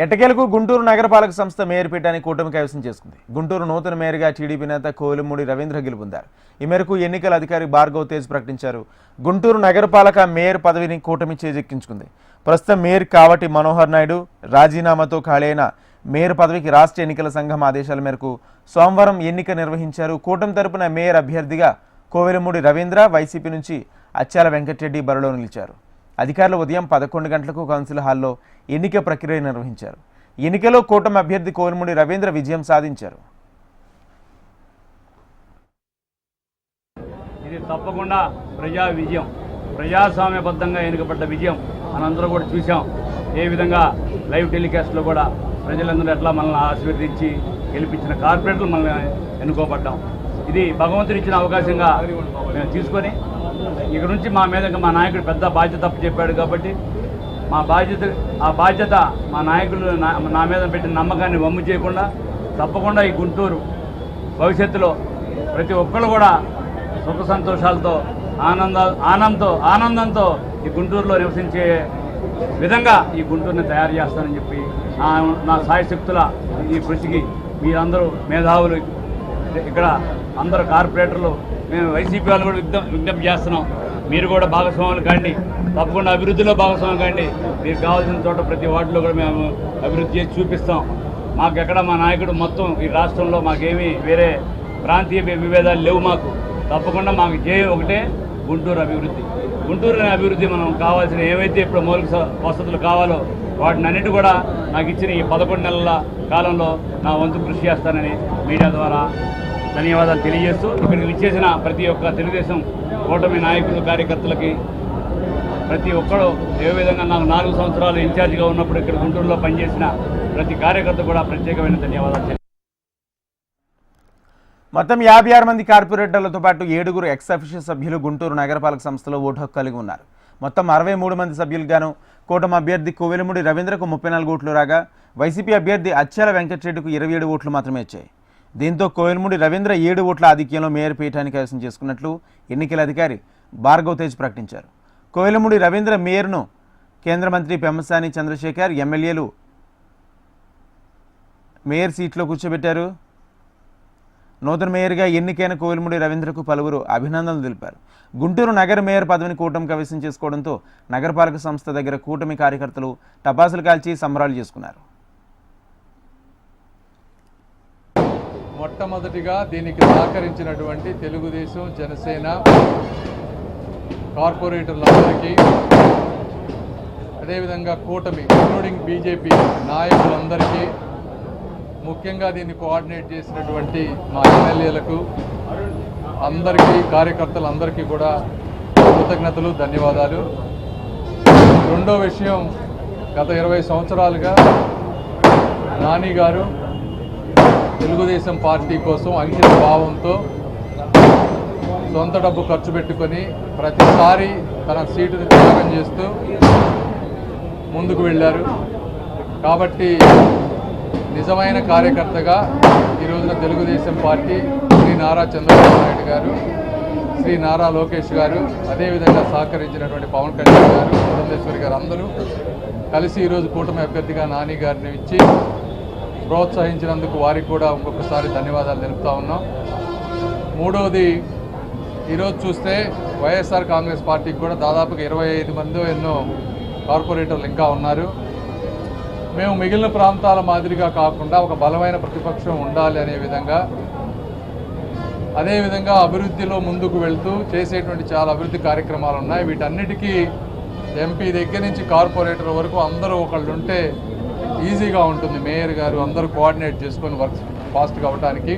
ఎట్టకేలకు గుంటూరు నగరపాలక సంస్థ మేయర్ పీఠాన్ని కూటమి కైవసం చేసుకుంది. గుంటూరు నూతన మేయర్గా టీడీపీ నేత కోలిమూడి రవీంద్ర గెలుపొందారు. ఈ మేరకు ఎన్నికల అధికారి భార్గవ్ తేజ్ ప్రకటించారు. గుంటూరు నగరపాలక మేయర్ పదవిని కూటమి చేజెక్కించుకుంది. ప్రస్తుతం మేయర్ కావటి మనోహర్ నాయుడు రాజీనామాతో ఖాళీ అయిన మేయర్ పదవికి రాష్ట్ర ఎన్నికల సంఘం ఆదేశాల మేరకు సోమవారం ఎన్నిక నిర్వహించారు. కూటమి తరపున మేయర్ అభ్యర్థిగా కోవెలమూడి రవీంద్ర, వైసీపీ నుంచి అచ్చాల వెంకటరెడ్డి బరిలో నిలిచారు. అధికారులు ఉదయం 11 గంటలకు కౌన్సిల్ హాల్లో ఎన్నిక ప్రక్రియ నిర్వహించారు. ఎన్నికలో కూటమి అభ్యర్థి కోవెలమూడి రవీంద్ర విజయం సాధించారు. ఇది తప్పకుండా ప్రజా విజయం, ప్రజాస్వామ్యబద్ధంగా ఎన్నికబడ్డ విజయం మనందరూ కూడా చూసాం. ఏ విధంగా లైవ్ టెలికాస్ట్లో కూడా ప్రజలందరూ ఎట్లా మనల్ని ఆశీర్వదించి గెలిపించిన కార్పొరేటర్లు మనల్ని ఎన్నుకోబడ్డాం. ఇది భగవంతుడు ఇచ్చిన అవకాశంగా మేము తీసుకొని ఇక నుంచి మా మీద మా నాయకుడు పెద్ద బాధ్యత చెప్పాడు కాబట్టి ఆ బాధ్యత మా నాయకులు నా మీద పెట్టిన నమ్మకాన్ని వమ్ము చేయకుండా తప్పకుండా ఈ గుంటూరు భవిష్యత్తులో ప్రతి ఒక్కరు కూడా సుఖ సంతోషాలతో ఆనందంతో ఈ గుంటూరులో నివసించే విధంగా ఈ గుంటూరుని తయారు చేస్తానని చెప్పి నా సాయశక్తుల ఈ కృషికి మీరందరూ మేధావులు, ఇక్కడ అందరూ కార్పొరేటర్లు, మేము వైసీపీ వాళ్ళు కూడా విజ్ఞప్తి చేస్తున్నాం. మీరు కూడా భాగస్వాములు కాండి, తప్పకుండా అభివృద్ధిలో భాగస్వాములు కాండి. మీకు కావాల్సిన చోట ప్రతి వార్డులో కూడా మేము అభివృద్ధి చేసి చూపిస్తాం. మాకెక్కడ మా నాయకుడు మొత్తం ఈ రాష్ట్రంలో మాకేమీ వేరే ప్రాంతీయ విభేదాలు లేవు. మాకు తప్పకుండా మాకు ధ్యేయం ఒకటే, గుంటూరు అభివృద్ధి. గుంటూరు అభివృద్ధి మనం కావాల్సిన ఏవైతే ఇప్పుడు మౌలిక వసతులు కావాలో వాటిని అన్నిటి కూడా నాకు ఇచ్చిన ఈ 11 నెలల కాలంలో నా వంతు కృషి చేస్తానని మీడియా ద్వారా ధన్యవాదాలు తెలియజేస్తూ ఇక్కడికి ఇచ్చేసిన ప్రతి ఒక్క తెలుగుదేశం కూటమి నాయకులు, కార్యకర్తలకి ప్రతి ఒక్కరు ఏ విధంగా నాకు 4 సంవత్సరాలు ఇన్ఛార్జిగా ఉన్నప్పుడు ఇక్కడ గుంటూరులో పనిచేసిన ప్రతి కార్యకర్త కూడా ప్రత్యేకమైన ధన్యవాదాలు. మొత్తం 56 మంది కార్పొరేటర్లతో పాటు 7 ఎక్స్ అఫీషియల్ సభ్యులు గుంటూరు నగరపాలక సంస్థలో ఓటు హక్కు కలిగి ఉన్నారు. మొత్తం 63 మంది సభ్యులుగాను కూటమి అభ్యర్థి కోవెలమూడి రవీంద్రకు 34 ఓట్లు రాగా వైసీపీ అభ్యర్థి అచ్చాల వెంకటరెడ్డికి 27 ఓట్లు మాత్రమే వచ్చాయి. దీంతో కోవెలమూడి రవీంద్ర 7 ఓట్ల ఆధిక్యంలో మేయర్ పీఠాన్ని కైవసం చేసుకున్నట్లు ఎన్నికల అధికారి భార్గవ్ తేజ్ ప్రకటించారు. కోవెలమూడి రవీంద్ర మేయర్ను కేంద్ర మంత్రి పెమ్మసాని చంద్రశేఖర్, ఎమ్మెల్యేలు మేయర్ సీట్లో కూర్చోబెట్టారు. నూతన మేయర్గా ఎన్నికైన కోవెలమూడి రవీంద్రకు పలువురు అభినందనలు తెలిపారు. గుంటూరు నగర మేయర్ పదవిని కూటమి కైవసం చేసుకోవడంతో నగరపాలక సంస్థ దగ్గర కూటమి కార్యకర్తలు టపాసులు కాల్చి సంబరాలు చేసుకున్నారు. మొట్టమొదటిగా దీనికి సహకరించినటువంటి తెలుగుదేశం, జనసేన కార్పొరేటర్లందరికీ, అదేవిధంగా కూటమి ఇంక్లూడింగ్ బీజేపీ నాయకులందరికీ, ముఖ్యంగా దీన్ని కోఆర్డినేట్ చేసినటువంటి మా ఎమ్మెల్యేలకు అందరికీ, కార్యకర్తలందరికీ కూడా కృతజ్ఞతలు, ధన్యవాదాలు. రెండో విషయం, గత 20 సంవత్సరాలుగా నాని గారు తెలుగుదేశం పార్టీ కోసం అంకిత భావంతో సొంత డబ్బు ఖర్చు పెట్టుకొని ప్రతిసారి తన సీటుని త్యాగం చేస్తూ ముందుకు వెళ్ళారు. కాబట్టి నిజమైన కార్యకర్తగా ఈ రోజున తెలుగుదేశం పార్టీ శ్రీ నారా చంద్రబాబు నాయుడు గారు, శ్రీ నారా లోకేష్ గారు, అదేవిధంగా సహకరించినటువంటి పవన్ కళ్యాణ్ గారు, పురంధేశ్వరి గారు అందరూ కలిసి ఈరోజు కూటమి అభ్యర్థిగా నాని గారిని ఇచ్చి ప్రోత్సహించినందుకు వారికి కూడా ఇంకొకసారి ధన్యవాదాలు తెలుపుతా ఉన్నాం. మూడవది, ఈరోజు చూస్తే వైఎస్ఆర్ కాంగ్రెస్ పార్టీకి కూడా దాదాపుగా 25 మంది ఎన్నో కార్పొరేటర్లు ఇంకా ఉన్నారు. మేము మిగిలిన ప్రాంతాల మాదిరిగా కాకుండా ఒక బలమైన ప్రతిపక్షం ఉండాలి అనే విధంగా, అదేవిధంగా అభివృద్ధిలో ముందుకు వెళ్తూ చేసేటువంటి చాలా అభివృద్ధి కార్యక్రమాలు ఉన్నాయి. వీటన్నిటికీ ఎంపీ దగ్గర నుంచి కార్పొరేటర్ వరకు అందరూ ఒకళ్ళు ఉంటే ఈజీగా ఉంటుంది. మేయర్ గారు అందరూ కోఆర్డినేట్ చేసుకొని వర్క్ ఫాస్ట్గా అవ్వడానికి